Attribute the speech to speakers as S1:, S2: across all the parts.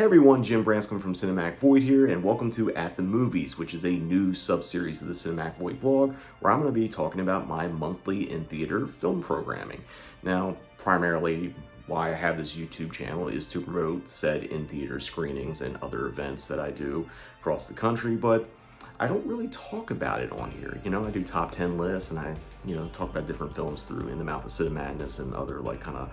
S1: everyone, Jim Branscombe from Cinematheque Void here, and welcome to At the Movies, which is a new sub-series of the Cinematheque Void vlog, where I'm going to be talking about my monthly in-theater film programming. Now, primarily, why I have this YouTube channel is to promote said in-theater screenings and other events that I do across the country, but I don't really talk about it on here. You know, I do top 10 lists, and I, talk about different films through In the Mouth of Cinema Madness and other, kind of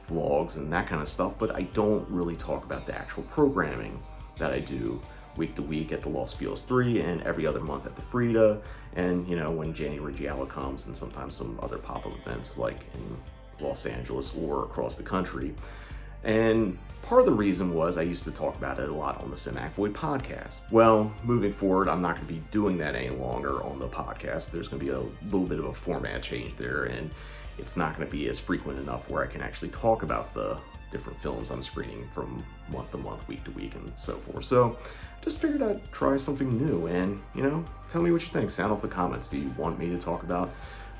S1: vlogs and that kind of stuff, but I don't really talk about the actual programming that I do week to week at the Los Feliz 3 and every other month at the Frida, and when January Giallo comes, and sometimes some other pop-up events like in Los Angeles or across the country. And part of the reason was I used to talk about it a lot on the Cinematheque Void podcast. Well, moving forward, I'm not going to be doing that any longer on the podcast. There's going to be a little bit of a format change there, and it's not going to be as frequent enough where I can actually talk about the different films I'm screening from month to month, week to week, and so forth. So just figured I'd try something new, and tell me what you think. Sound off the comments. Do you want me to talk about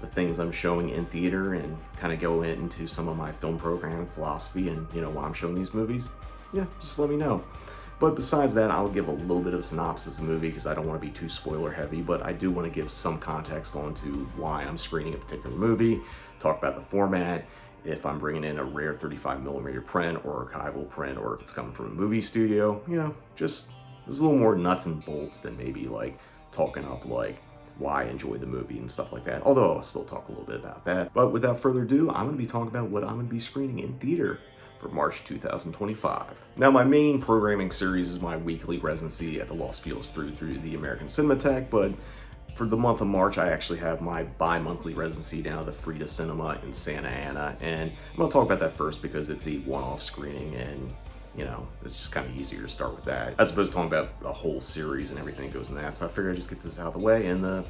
S1: the things I'm showing in theater and kind of go into some of my film programming philosophy and why I'm showing these movies? Yeah, just let me know. But besides that, I'll give a little bit of synopsis of the movie because I don't want to be too spoiler heavy, but I do want to give some context onto why I'm screening a particular movie, talk about the format, if I'm bringing in a rare 35mm print or archival print, or if it's coming from a movie studio, just there's a little more nuts and bolts than maybe talking up why I enjoy the movie and stuff like that, although I'll still talk a little bit about that. But without further ado, I'm going to be talking about what I'm going to be screening in theater for March 2025. Now, my main programming series is my weekly residency at the Los Feliz through the American Cinematheque, but for the month of March, I actually have my bi-monthly residency down at the Frida Cinema in Santa Ana, and I'm going to talk about that first because it's a one-off screening, and it's just kind of easier to start with that, as opposed to talking about a whole series and everything that goes in that. So I figured I'd just get this out of the way. And the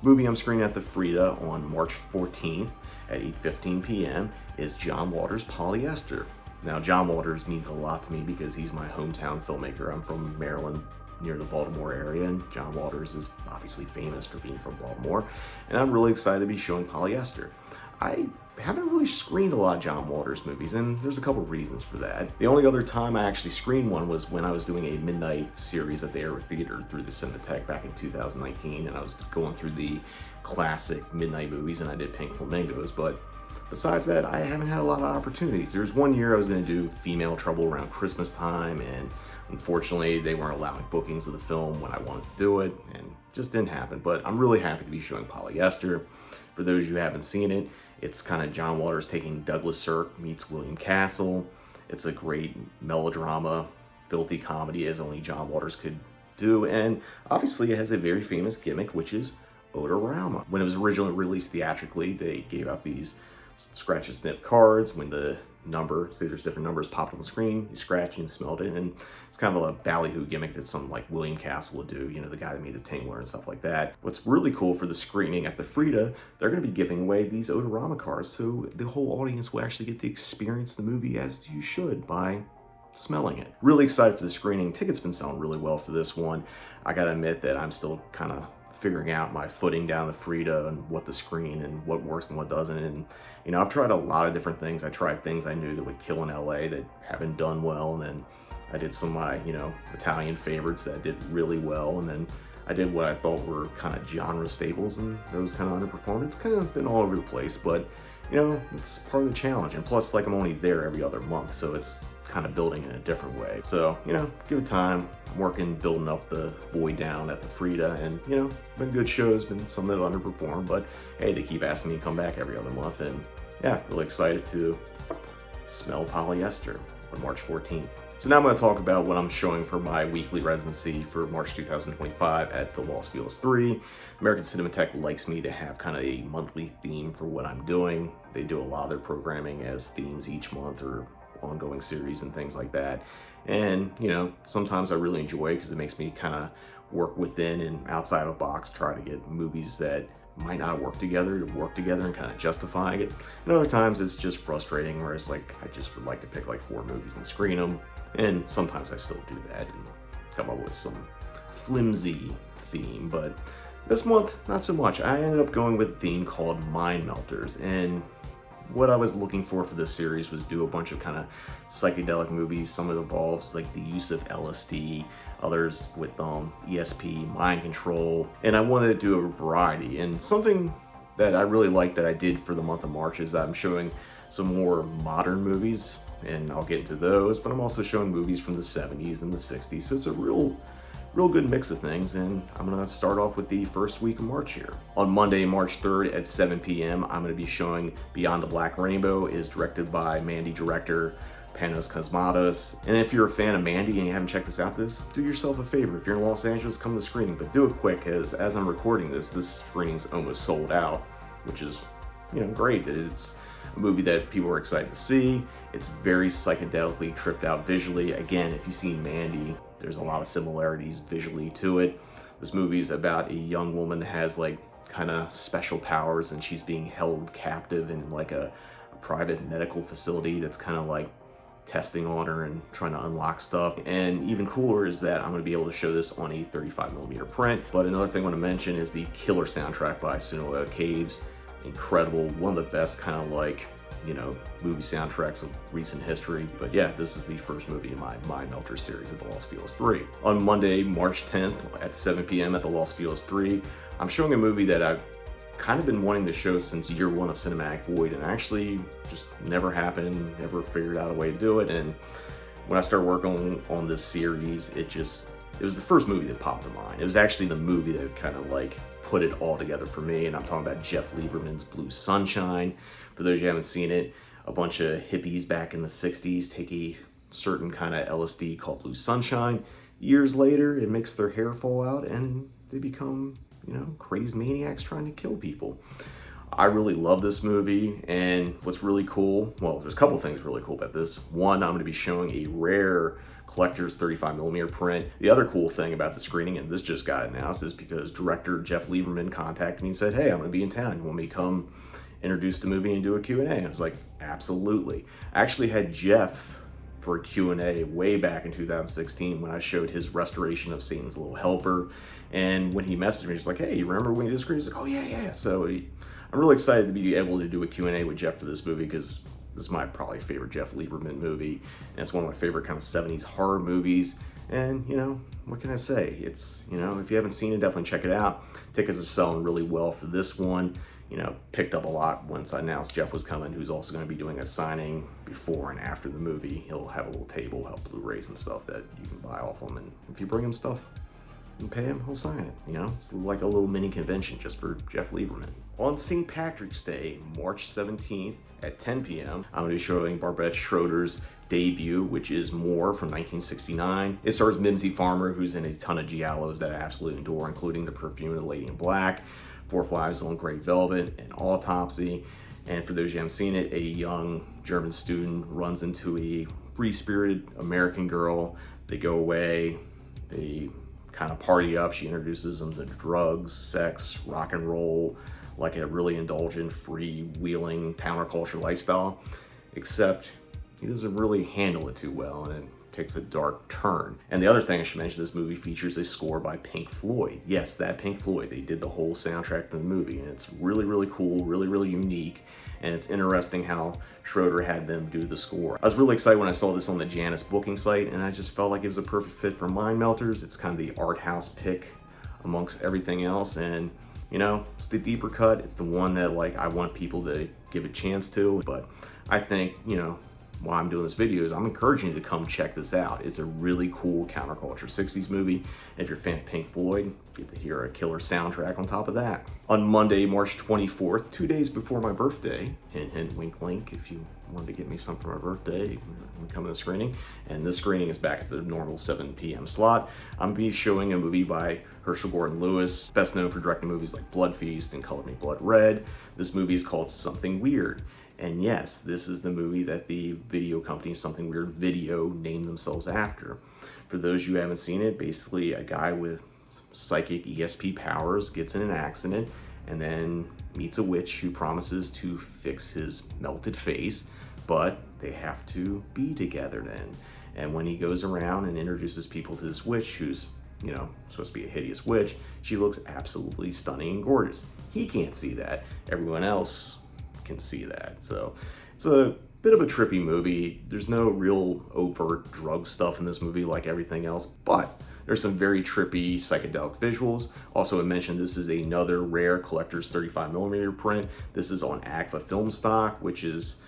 S1: movie I'm screening at the Frida on March 14th at 8:15 p.m. is John Waters' Polyester. Now, John Waters means a lot to me because he's my hometown filmmaker. I'm from Maryland, near the Baltimore area, and John Waters is obviously famous for being from Baltimore, and I'm really excited to be showing Polyester. I haven't really screened a lot of John Waters movies, and there's a couple reasons for that. The only other time I actually screened one was when I was doing a midnight series at the Air Theater through the Cinematheque back in 2019, and I was going through the classic midnight movies, and I did Pink Flamingos, but besides that, I haven't had a lot of opportunities. There's one year I was going to do Female Trouble around Christmas time, and unfortunately, they weren't allowing bookings of the film when I wanted to do it, and it just didn't happen. But I'm really happy to be showing Polyester. For those of you who haven't seen it, it's kind of John Waters taking Douglas Sirk meets William Castle. It's a great melodrama, filthy comedy as only John Waters could do, and obviously it has a very famous gimmick, which is Odorama. When it was originally released theatrically, they gave out these scratch and sniff cards. When the number, say there's different numbers, popped on the screen, you scratch and smelled it, and it's kind of a ballyhoo gimmick that some William Castle would do, the guy that made the Tingler and stuff like that. What's really cool for the screening at the Frida, they're going to be giving away these Odorama cards, so the whole audience will actually get to experience the movie as you should by smelling it. Really excited for the screening. Tickets been selling really well for this one. I gotta admit that I'm still kind of figuring out my footing down the Frida and what to screen and what works and what doesn't. And I've tried a lot of different things. I tried things I knew that would kill in LA that haven't done well, and then I did some of my Italian favorites that did really well, and then I did what I thought were kind of genre staples, and those kind of underperformed. It's kind of been all over the place, but it's part of the challenge. And plus, I'm only there every other month, so it's kind of building in a different way. So, give it time. I'm working, building up the Void down at the Frida, and, been good shows, been some that underperformed, but hey, they keep asking me to come back every other month, and yeah, really excited to smell Polyester on March 14th. So now I'm going to talk about what I'm showing for my weekly residency for March 2025 at the Los Feliz 3. American Cinematheque likes me to have kind of a monthly theme for what I'm doing. They do a lot of their programming as themes each month, or ongoing series and things like that. And sometimes I really enjoy it because it makes me kind of work within and outside of a box, try to get movies that might not work together to work together and kind of justifying it. And other times it's just frustrating, where it's I just would like to pick 4 movies and screen them, and sometimes I still do that and come up with some flimsy theme. But this month, not so much. I ended up going with a theme called Mind Melters, and what I was looking for this series was do a bunch of kind of psychedelic movies. Some of it involves like the use of LSD, others with ESP, mind control, and I wanted to do a variety. And something that I really like that I did for the month of March is that I'm showing some more modern movies, and I'll get into those, but I'm also showing movies from the 70s and the 60s, so it's a real good mix of things. And I'm gonna start off with the first week of March here. On Monday, March 3rd at 7 p.m., I'm gonna be showing Beyond the Black Rainbow. It is directed by Mandy director Panos Cosmatos. And if you're a fan of Mandy and you haven't checked this out, do yourself a favor. If you're in Los Angeles, come to the screening, but do it quick, as I'm recording this screening's almost sold out, which is, great. It's a movie that people are excited to see. It's very psychedelically tripped out visually. Again, if you've seen Mandy, there's a lot of similarities visually to it. This movie is about a young woman that has like kind of special powers, and she's being held captive in like a private medical facility that's kind of like testing on her and trying to unlock stuff. And even cooler is that I'm going to be able to show this on a 35mm print. But another thing I want to mention is the killer soundtrack by Sonoya Caves. Incredible, one of the best kind of like, movie soundtracks of recent history. But yeah, this is the first movie in my Mind Melter series at the Los Feliz 3. On Monday, March 10th at 7 p.m. at the Los Feliz 3, I'm showing a movie that I've kind of been wanting to show since year one of Cinematic Void, and actually just never happened, never figured out a way to do it. And when I started working on this series, it was the first movie that popped to mind. It was actually the movie that kind of like put it all together for me, and I'm talking about Jeff Lieberman's Blue Sunshine. For those of you who haven't seen it, a bunch of hippies back in the 60s take a certain kind of LSD called Blue Sunshine. Years later, it makes their hair fall out and they become, crazed maniacs trying to kill people. I really love this movie, and what's really cool, well, there's a couple things really cool about this. One, I'm going to be showing a rare collector's 35mm print. The other cool thing about the screening, and this just got announced, is because director Jeff Lieberman contacted me and said, hey, I'm going to be in town. You want me to come introduce the movie and do a Q&A? And I was like, absolutely. I actually had Jeff for a Q&A way back in 2016 when I showed his restoration of Satan's Little Helper. And when he messaged me, he's like, hey, you remember when you did the screening? He's like, oh yeah. So I'm really excited to be able to do a Q&A with Jeff for this movie, because this is my probably favorite Jeff Lieberman movie, and it's one of my favorite kind of 70s horror movies. And what can I say? It's, if you haven't seen it, definitely check it out. Tickets are selling really well for this one. Picked up a lot once I announced Jeff was coming, who's also going to be doing a signing before and after the movie. He'll have a little table, have Blu-rays and stuff that you can buy off him, and if you bring him stuff and pay him, he'll sign it. It's like a little mini convention just for Jeff Lieberman. On St. Patrick's Day, March 17th at 10 p.m., I'm going to be showing Barbette Schroeder's debut, which is More from 1969. It stars Mimsy Farmer, who's in a ton of giallos that I absolutely adore, including The Perfume of the Lady in Black, Four Flies on Grey Velvet, and Autopsy. And for those of you who haven't seen it, a young German student runs into a free-spirited American girl. They go away, they kind of party up. She introduces them to drugs, sex, rock and roll, like a really indulgent, free-wheeling counterculture lifestyle, except he doesn't really handle it too well, and it takes a dark turn. And the other thing I should mention, this movie features a score by Pink Floyd. Yes, that Pink Floyd. They did the whole soundtrack to the movie, and it's really cool, really unique, and it's interesting how Schroeder had them do the score. I was really excited when I saw this on the Janus booking site, and I just felt like it was a perfect fit for Mind Melters. It's kind of the art house pick amongst everything else, and it's the deeper cut. It's the one that like I want people to give a chance to. But I think, while I'm doing this video, is I'm encouraging you to come check this out. It's a really cool counterculture 60s movie. And if you're a fan of Pink Floyd, you get to hear a killer soundtrack on top of that. On Monday, March 24th, 2 days before my birthday, hint, hint, wink, link, if you wanted to get me something for my birthday, come to the screening. And this screening is back at the normal 7 p.m. slot. I'm gonna be showing a movie by Herschel Gordon Lewis, best known for directing movies like Blood Feast and Color Me Blood Red. This movie is called Something Weird. And yes, this is the movie that the video company Something Weird Video named themselves after. For those of you who haven't seen it, basically a guy with psychic ESP powers gets in an accident and then meets a witch who promises to fix his melted face, but they have to be together then. And when he goes around and introduces people to this witch, who's supposed to be a hideous witch, she looks absolutely stunning and gorgeous. He can't see that. Everyone else can see that. So it's a bit of a trippy movie. There's no real overt drug stuff in this movie like everything else, but there's some very trippy psychedelic visuals. Also, I mentioned this is another rare collector's 35mm print. This is on Agfa film stock, which is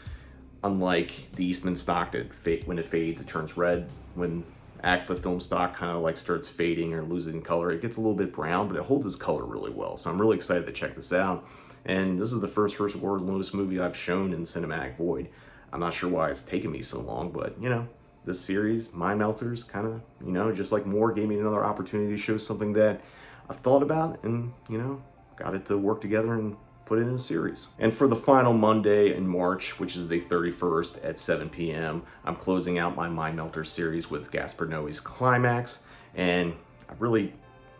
S1: unlike the Eastman stock that when it fades, it turns red. When Agfa film stock kind of like starts fading or losing color, it gets a little bit brown, but it holds its color really well. So I'm really excited to check this out. And this is the first Herschel Gordon Lewis movie I've shown in Cinematic Void. I'm not sure why it's taken me so long, but you know, this series, Mind Melters, kind of, you know, just like more, gave me another opportunity to show something that I've thought about and, you know, got it to work together and put it in a series. And for the final Monday in March, which is the 31st at 7 p.m., I'm closing out my Mind Melters series with Gaspar Noé's CLIMAX, and I really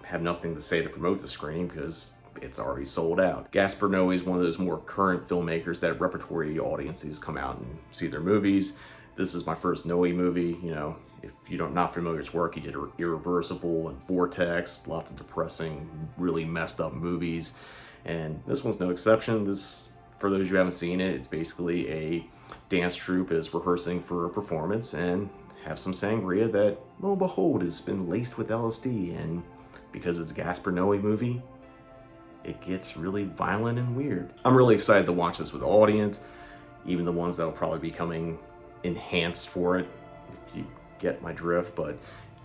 S1: have nothing to say to promote the screening because it's already sold out. Gaspar Noé is one of those more current filmmakers that repertory audiences come out and see their movies. This is my first Noé movie. You know, if you're not familiar with his work, he did Irreversible and Vortex, lots of depressing, really messed up movies. And this one's no exception. This, for those who haven't seen it, it's basically a dance troupe is rehearsing for a performance and have some sangria that, lo and behold, has been laced with LSD. And because it's a Gaspar Noé movie, it gets really violent and weird. I'm really excited to watch this with the audience, even the ones that will probably be coming enhanced for it, if you get my drift. But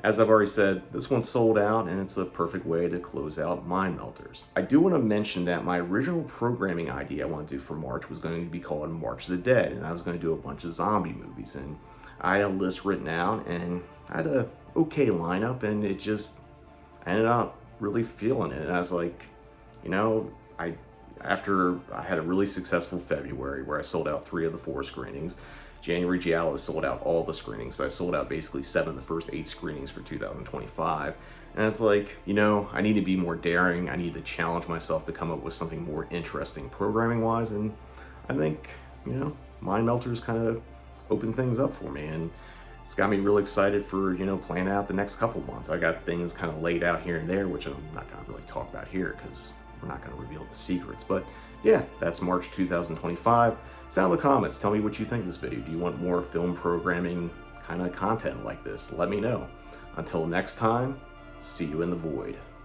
S1: as I've already said, this one's sold out, and it's a perfect way to close out Mind Melters. I do want to mention that my original programming idea I wanted to do for March was going to be called March of the Dead, and I was going to do a bunch of zombie movies. And I had a list written out, and I had a okay lineup, and I ended up really feeling it. And I was like, you know, after I had a really successful February where I sold out 3 of the 4 screenings. January Giallo sold out all the screenings, so I sold out basically 7 of the first 8 screenings for 2025. And it's like, you know, I need to be more daring. I need to challenge myself to come up with something more interesting programming-wise, and I think, you know, Mind Melters kind of opened things up for me, and it's got me really excited for, you know, planning out the next couple months. I got things kind of laid out here and there, which I'm not going to really talk about here because we're not going to reveal the secrets. But yeah, that's March 2025. Down in the comments, tell me what you think of this video. Do you want more film programming kind of content like this? Let me know. Until next time, see you in the void.